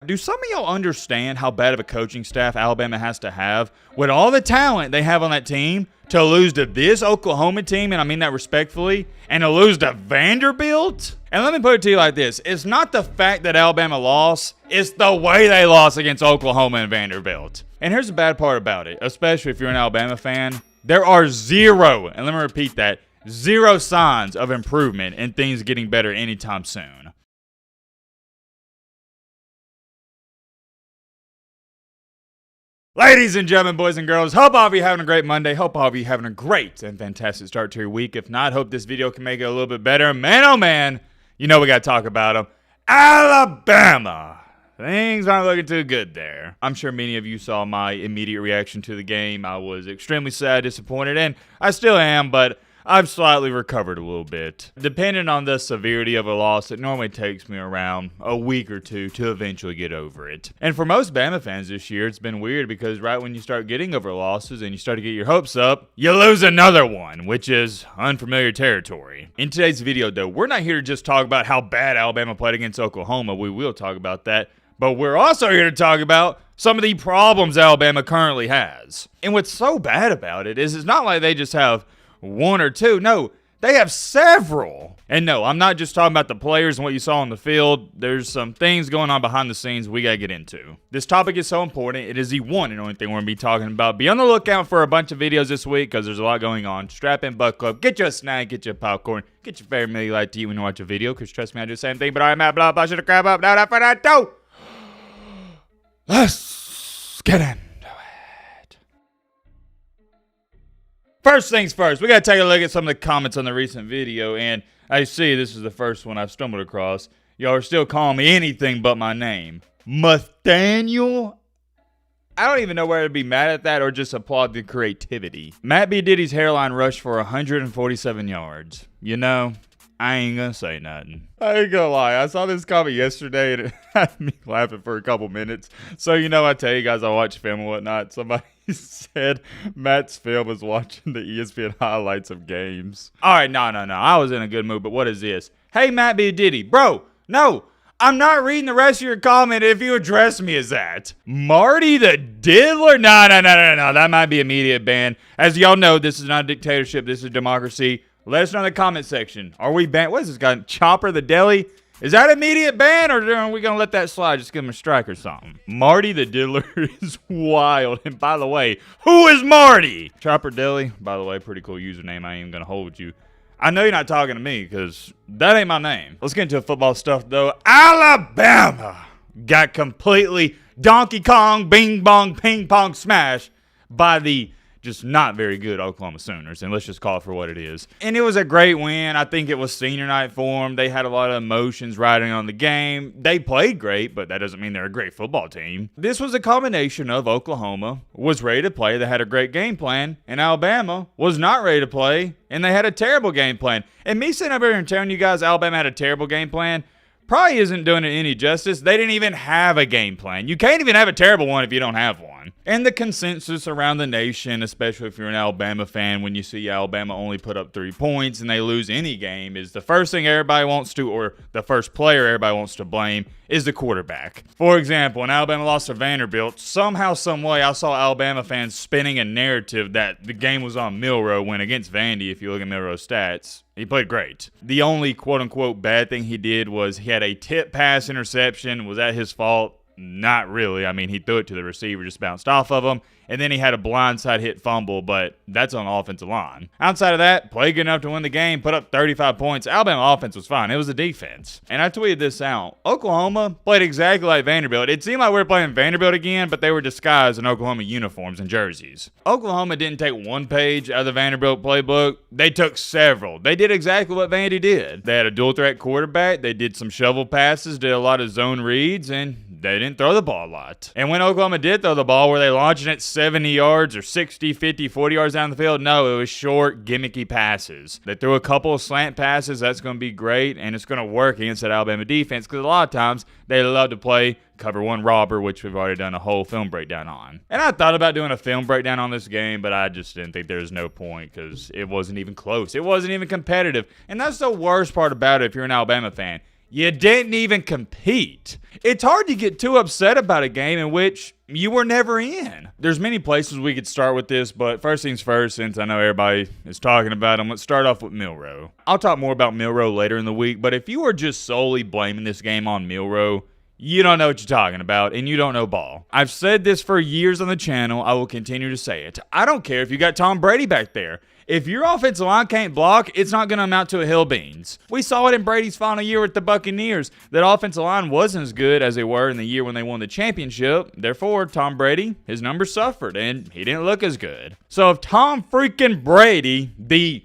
Do some of y'all understand how bad of a coaching staff Alabama has to have with all the talent they have on that team to lose to this Oklahoma team, and I mean that respectfully, and to lose to Vanderbilt? And let me put it to you like this. It's not the fact that Alabama lost, it's the way they lost against Oklahoma and Vanderbilt. And here's the bad part about it, especially if you're an Alabama fan. There are zero, and let me repeat that, zero signs of improvement and things getting better anytime soon. Ladies and gentlemen, boys and girls, hope all of you having a great Monday. Hope all of you having a great and fantastic start to your week. If not, hope this video can make it a little bit better. Man, oh man, you know we got to talk about them. Alabama. Things aren't looking too good there. I'm sure many of you saw my immediate reaction to the game. I was extremely sad, disappointed, and I still am, but I've slightly recovered a little bit. Depending on the severity of a loss, it normally takes me around a week or two to eventually get over it. And for most Bama fans this year, it's been weird because right when you start getting over losses and you start to get your hopes up, you lose another one, which is unfamiliar territory. In today's video, though, we're not here to just talk about how bad Alabama played against Oklahoma. We will talk about that. But we're also here to talk about some of the problems Alabama currently has. And what's so bad about it is it's not like they just have one or two. No, they have several. And no, I'm not just talking about the players and what you saw on the field. There's some things going on behind the scenes we got to get into. This topic is so important. It is the one and only thing we're going to be talking about. Be on the lookout for a bunch of videos this week because there's a lot going on. Strap in, buckle up, get you a snack, get you a popcorn, get your favorite meal you like to eat when you watch a video, because trust me, I do the same thing. But I'm Matt Blah, should have crab up. Now that for that too. Let's get into it. First things first, we got to take a look at some of the comments on the recent video, and I see this is the first one I've stumbled across. Y'all are still calling me anything but my name. Nathaniel? I don't even know whether to be mad at that or just applaud the creativity. Matt B. Diddy's hairline rushed for 147 yards. You know, I ain't gonna say nothing. I ain't gonna lie, I saw this comment yesterday and it had me laughing for a couple minutes. So, you know, I tell you guys I watch film and whatnot. Somebody said Matt's film is watching the ESPN highlights of games. Alright, no. I was in a good mood, but what is this? Hey, Matt B. Diddy. Bro, no. I'm not reading the rest of your comment if you address me as that. Marty the Diddler? No. That might be immediate ban. As y'all know, this is not a dictatorship. This is democracy. Let us know in the comment section. Are we banned? What is this guy? Chopper the Deli? Is that immediate ban, or are we going to let that slide? Just give him a strike or something. Marty the Diddler is wild. And by the way, who is Marty? Chopper Deli, by the way, pretty cool username. I ain't even going to hold you. I know you're not talking to me because that ain't my name. Let's get into football stuff, though. Alabama got completely Donkey Kong, Bing Bong, Ping Pong smash by the just not very good Oklahoma Sooners, and let's just call it for what it is. And it was a great win. I think it was senior night for them. They had a lot of emotions riding on the game. They played great, but that doesn't mean they're a great football team. This was a combination of Oklahoma was ready to play. They had a great game plan, and Alabama was not ready to play, and they had a terrible game plan. And me sitting up here and telling you guys Alabama had a terrible game plan probably isn't doing it any justice. They didn't even have a game plan. You can't even have a terrible one if you don't have one. And the consensus around the nation, especially if you're an Alabama fan, when you see Alabama only put up 3 points and they lose any game, is the first thing everybody wants to, or the first player everybody wants to blame, is the quarterback. For example, when Alabama lost to Vanderbilt, somehow, some way, I saw Alabama fans spinning a narrative that the game was on Milroe, when against Vandy, if you look at Milroe's stats, he played great. The only quote-unquote bad thing he did was he had a tip pass interception. Was that his fault? Not really. I mean, he threw it to the receiver, just bounced off of him. And then he had a blindside hit fumble, but that's on the offensive line. Outside of that, played good enough to win the game, put up 35 points. Alabama offense was fine. It was the defense. And I tweeted this out. Oklahoma played exactly like Vanderbilt. It seemed like we were playing Vanderbilt again, but they were disguised in Oklahoma uniforms and jerseys. Oklahoma didn't take one page out of the Vanderbilt playbook. They took several. They did exactly what Vandy did. They had a dual threat quarterback. They did some shovel passes, did a lot of zone reads, and they didn't throw the ball a lot. And when Oklahoma did throw the ball, were they launching it 70 yards or 60, 50, 40 yards down the field? No, it was short, gimmicky passes. They threw a couple of slant passes. That's going to be great, and it's going to work against that Alabama defense because a lot of times they love to play cover one robber, which we've already done a whole film breakdown on. And I thought about doing a film breakdown on this game, but I just didn't think there was no point because it wasn't even close. It wasn't even competitive. And that's the worst part about it if you're an Alabama fan. You didn't even compete. It's hard to get too upset about a game in which you were never in. There's many places we could start with this, but first things first, since I know everybody is talking about them, let's start off with Milroe. I'll talk more about Milroe later in the week, but if you are just solely blaming this game on Milroe, you don't know what you're talking about, and you don't know ball. I've said this for years on the channel. I will continue to say it. I don't care if you got Tom Brady back there. If your offensive line can't block, it's not going to amount to a hill beans. We saw it in Brady's final year with the Buccaneers. That offensive line wasn't as good as they were in the year when they won the championship. Therefore, Tom Brady, his numbers suffered, and he didn't look as good. So if Tom freaking Brady, the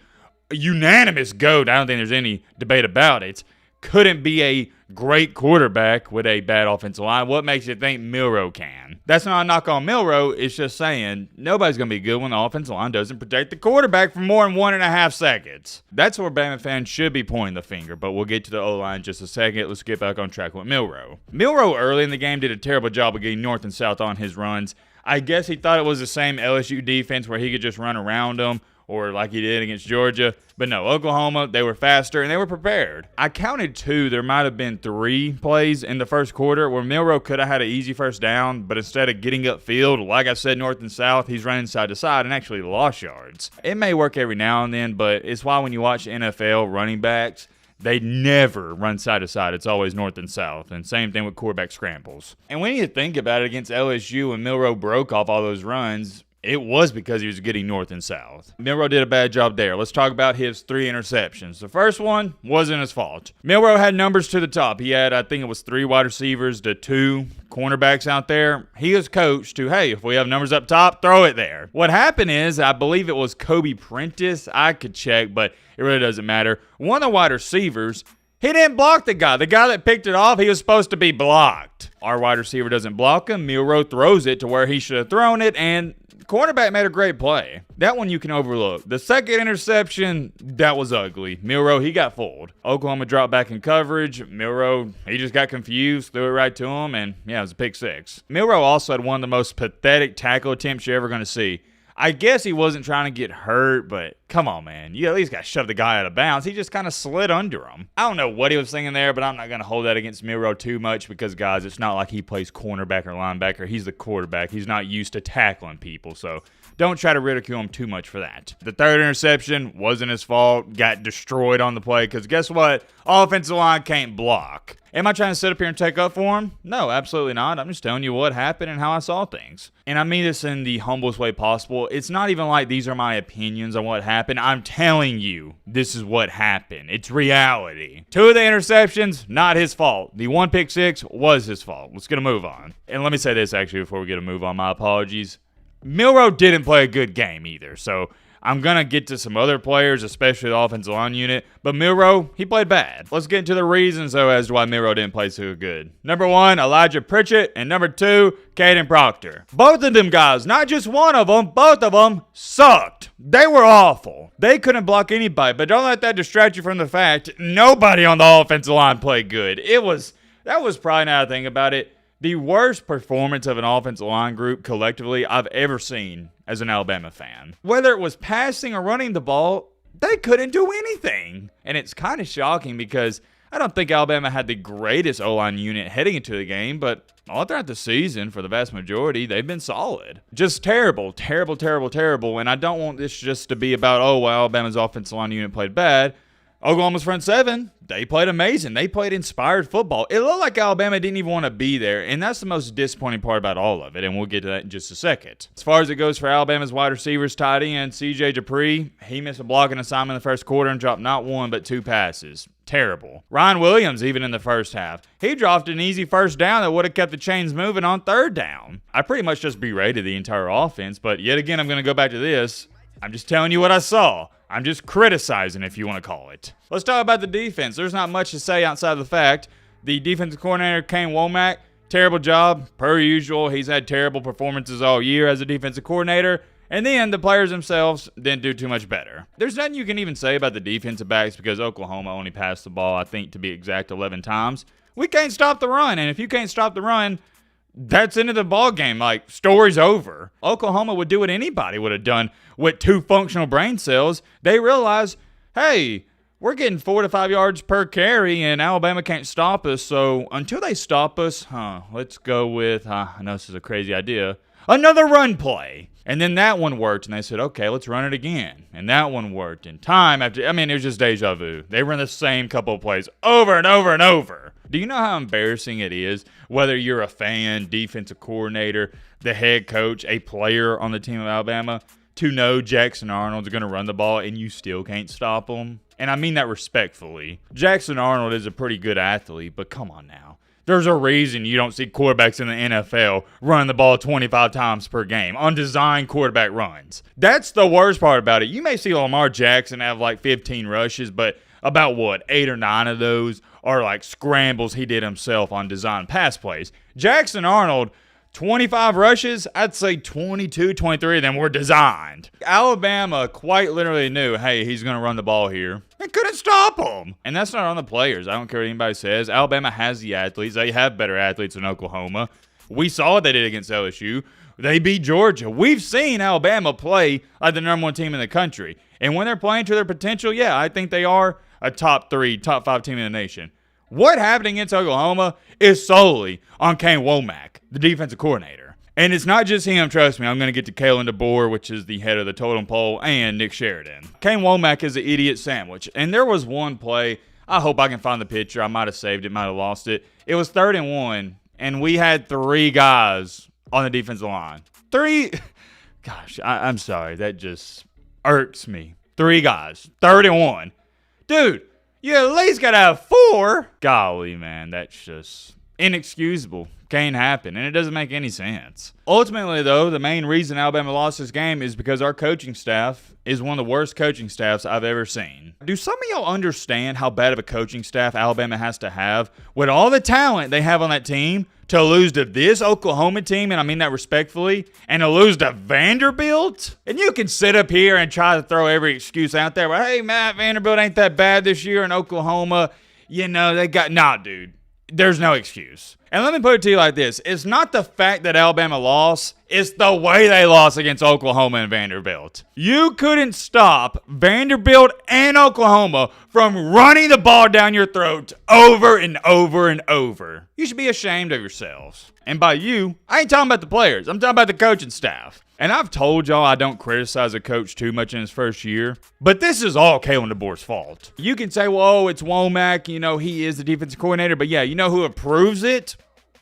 unanimous GOAT, I don't think there's any debate about it, couldn't be a great quarterback with a bad offensive line, what makes you think Milroe can? That's not a knock on Milroe. It's just saying nobody's going to be good when the offensive line doesn't protect the quarterback for more than 1.5 seconds. That's where Bama fans should be pointing the finger, but we'll get to the O-line in just a second. Let's get back on track with Milroe. Milroe early in the game did a terrible job of getting north and south on his runs. I guess he thought it was the same LSU defense where he could just run around them, or like he did against Georgia. But no, Oklahoma, they were faster and they were prepared. I counted 2. There might have been 3 plays in the first quarter where Milroe could have had an easy first down, but instead of getting upfield, like I said, north and south, he's running side to side and actually lost yards. It may work every now and then, but it's why when you watch NFL running backs, they never run side to side. It's always north and south. And same thing with quarterback scrambles. And when you think about it, against LSU, when Milroe broke off all those runs, it was because he was getting north and south. Milroe did a bad job there. Let's talk about his 3 interceptions. The first one wasn't his fault. Milroe had numbers to the top. He had, I think it was 3 wide receivers to 2 cornerbacks out there. He was coached to, hey, if we have numbers up top, throw it there. What happened is, I believe it was Kobe Prentice. I could check, but it really doesn't matter. One of the wide receivers, he didn't block the guy. The guy that picked it off, he was supposed to be blocked. Our wide receiver doesn't block him. Milroe throws it to where he should have thrown it, and the cornerback made a great play. That one you can overlook. The second interception, that was ugly. Milroe, he got fooled. Oklahoma dropped back in coverage. Milroe, he just got confused, threw it right to him, and yeah, it was a pick 6. Milroe also had one of the most pathetic tackle attempts you're ever going to see. I guess he wasn't trying to get hurt, but come on, man. You at least got to shove the guy out of bounds. He just kind of slid under him. I don't know what he was thinking there, but I'm not going to hold that against Milroe too much because, guys, it's not like he plays cornerback or linebacker. He's the quarterback. He's not used to tackling people, so don't try to ridicule him too much for that. The third interception wasn't his fault. Got destroyed on the play because guess what? Offensive line can't block. Am I trying to sit up here and take up for him? No, absolutely not. I'm just telling you what happened and how I saw things. And I mean this in the humblest way possible. It's not even like these are my opinions on what happened. I'm telling you this is what happened. It's reality. 2 of the interceptions, not his fault. The 1 pick 6 was his fault. Let's get a move on. And let me say this actually before we get a move on. My apologies. Milroe didn't play a good game either, so I'm going to get to some other players, especially the offensive line unit, but Milroe, he played bad. Let's get into the reasons, though, as to why Milroe didn't play so good. Number 1, Elijah Pritchett, and number 2, Caden Proctor. Both of them guys, not just one of them, both of them sucked. They were awful. They couldn't block anybody, but don't let that distract you from the fact nobody on the offensive line played good. That was probably not a thing about it. The worst performance of an offensive line group collectively I've ever seen as an Alabama fan. Whether it was passing or running the ball, they couldn't do anything. And it's kind of shocking because I don't think Alabama had the greatest O-line unit heading into the game, but all throughout the season, for the vast majority, they've been solid. Just terrible, terrible, terrible, terrible. And I don't want this just to be about, oh, well, Alabama's offensive line unit played bad. Oklahoma's front 7, they played amazing. They played inspired football. It looked like Alabama didn't even want to be there, and that's the most disappointing part about all of it, and we'll get to that in just a second. As far as it goes for Alabama's wide receivers, tight end, C.J. Dupree, he missed a blocking assignment in the first quarter and dropped not 1 but 2 passes. Terrible. Ryan Williams, even in the first half, he dropped an easy first down that would have kept the chains moving on 3rd down. I pretty much just berated the entire offense, but yet again, I'm going to go back to this. I'm just telling you what I saw. I'm just criticizing, if you want to call it. Let's talk about the defense. There's not much to say outside of the fact the defensive coordinator, Kane Womack, terrible job, per usual. He's had terrible performances all year as a defensive coordinator. And then the players themselves didn't do too much better. There's nothing you can even say about the defensive backs because Oklahoma only passed the ball, I think, to be exact, 11 times. We can't stop the run, and if you can't stop the run, that's into the ball game. Like, story's over. Oklahoma would do what anybody would have done with 2 functional brain cells. They realize, hey, we're getting 4 to 5 yards per carry, and Alabama can't stop us. So until they stop us, let's go with, I know this is a crazy idea, another run play. And then that one worked, and they said, okay, let's run it again. And that one worked. And time after, it was just deja vu. They run the same couple of plays over and over and over. Do you know how embarrassing it is, whether you're a fan, defensive coordinator, the head coach, a player on the team of Alabama, to know Jackson Arnold's going to run the ball and you still can't stop him? And I mean that respectfully. Jackson Arnold is a pretty good athlete, but come on now. There's a reason you don't see quarterbacks in the NFL running the ball 25 times per game on designed quarterback runs. That's the worst part about it. You may see Lamar Jackson have like 15 rushes, but about 8 or 9 of those are like scrambles he did himself on designed pass plays. Jackson Arnold, 25 rushes, I'd say 22, 23 of them were designed. Alabama quite literally knew, hey, he's going to run the ball here, and couldn't stop him. And that's not on the players. I don't care what anybody says. Alabama has the athletes. They have better athletes than Oklahoma. We saw what they did against LSU. They beat Georgia. We've seen Alabama play like the number 1 team in the country. And when they're playing to their potential, yeah, I think they are a top 3, top 5 team in the nation. What happened against Oklahoma is solely on Kane Womack, the defensive coordinator. And it's not just him, trust me. I'm going to get to Kalen DeBoer, which is the head of the totem pole, and Nick Sheridan. Kane Womack is an idiot sandwich. And there was one play, I hope I can find the picture. I might have saved it, might have lost it. It was 3rd and 1, and we had 3 guys on the defensive line. 3, gosh, I'm sorry. That just irks me. 3 guys, 3rd and 1. Dude, you at least got to have 4. Golly, man, that's just inexcusable. Can't happen, and it doesn't make any sense. Ultimately, though, the main reason Alabama lost this game is because our coaching staff is one of the worst coaching staffs I've ever seen. Do some of y'all understand how bad of a coaching staff Alabama has to have with all the talent they have on that team to lose to this Oklahoma team, and I mean that respectfully, and to lose to Vanderbilt? And you can sit up here and try to throw every excuse out there, but hey, Matt, Vanderbilt ain't that bad this year in Oklahoma. You know, they got, nah, dude. There's no excuse. And let me put it to you like this. It's not the fact that Alabama lost. It's the way they lost against Oklahoma and Vanderbilt. You couldn't stop Vanderbilt and Oklahoma from running the ball down your throat over and over and over. You should be ashamed of yourselves. And by you, I ain't talking about the players. I'm talking about the coaching staff. And I've told y'all I don't criticize a coach too much in his first year, but this is all Kalen DeBoer's fault. You can say, well, it's Womack, you know, he is the defensive coordinator, but yeah, you know who approves it?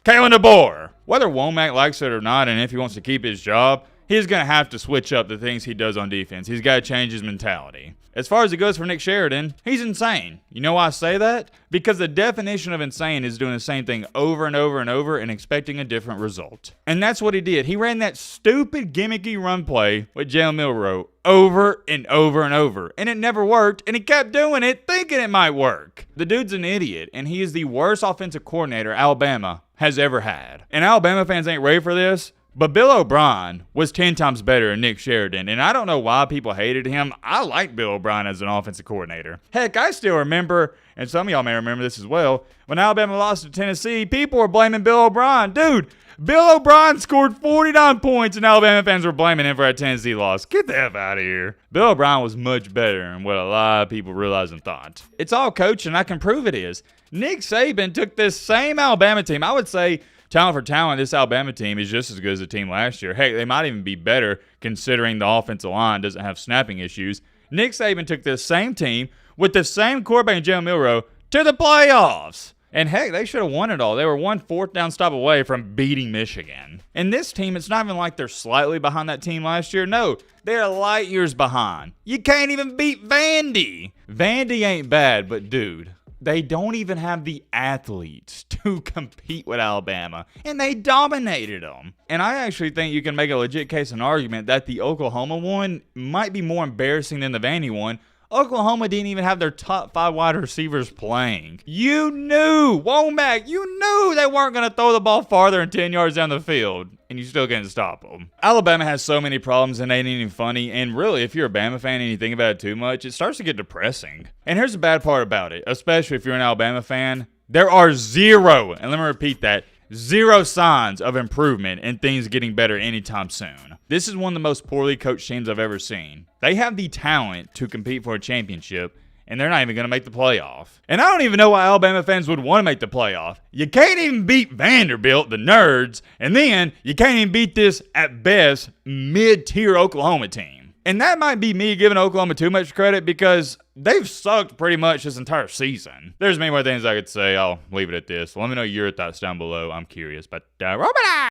Kalen DeBoer. Whether Womack likes it or not, and if he wants to keep his job, he's going to have to switch up the things he does on defense. He's got to change his mentality. As far as it goes for Nick Sheridan, he's insane. You know why I say that? Because the definition of insane is doing the same thing over and over and over and expecting a different result. And that's what he did. He ran that stupid gimmicky run play with Jalen Milroe over and over and over. And it never worked, and he kept doing it thinking it might work. The dude's an idiot, and he is the worst offensive coordinator Alabama has ever had. And Alabama fans ain't ready for this. But Bill O'Brien was 10 times better than Nick Sheridan, and I don't know why people hated him. I like Bill O'Brien as an offensive coordinator. Heck, I still remember, and some of y'all may remember this as well, when Alabama lost to Tennessee, people were blaming Bill O'Brien. Dude, Bill O'Brien scored 49 points, and Alabama fans were blaming him for a Tennessee loss. Get the F out of here. Bill O'Brien was much better than what a lot of people realized and thought. It's all coaching, I can prove it is. Nick Saban took this same Alabama team, I would say, talent for talent, this Alabama team is just as good as the team last year. Heck, they might even be better considering the offensive line doesn't have snapping issues. Nick Saban took this same team with the same quarterback, Jalen Milroe, to the playoffs. And heck, they should have won it all. They were 1 4th down stop away from beating Michigan. And this team, it's not even like they're slightly behind that team last year. No, they're light years behind. You can't even beat Vandy. Vandy ain't bad, but dude, they don't even have the athletes to compete with Alabama, and they dominated them. And I actually think you can make a legit case and argument that the Oklahoma one might be more embarrassing than the Vandy one. Oklahoma didn't even have their top 5 wide receivers playing. You knew, Womack, you knew they weren't going to throw the ball farther than 10 yards down the field, and you still couldn't stop them. Alabama has so many problems, and they ain't even funny, and really, if you're a Bama fan and you think about it too much, it starts to get depressing. And here's the bad part about it, especially if you're an Alabama fan, there are zero, and let me repeat that, zero signs of improvement and things getting better anytime soon. This is one of the most poorly coached teams I've ever seen. They have the talent to compete for a championship, and they're not even going to make the playoff. And I don't even know why Alabama fans would want to make the playoff. You can't even beat Vanderbilt, the nerds, and then you can't even beat this, at best, mid-tier Oklahoma team. And that might be me giving Oklahoma too much credit because they've sucked pretty much this entire season. There's many more things I could say. I'll leave it at this. Let me know your thoughts down below. I'm curious. But,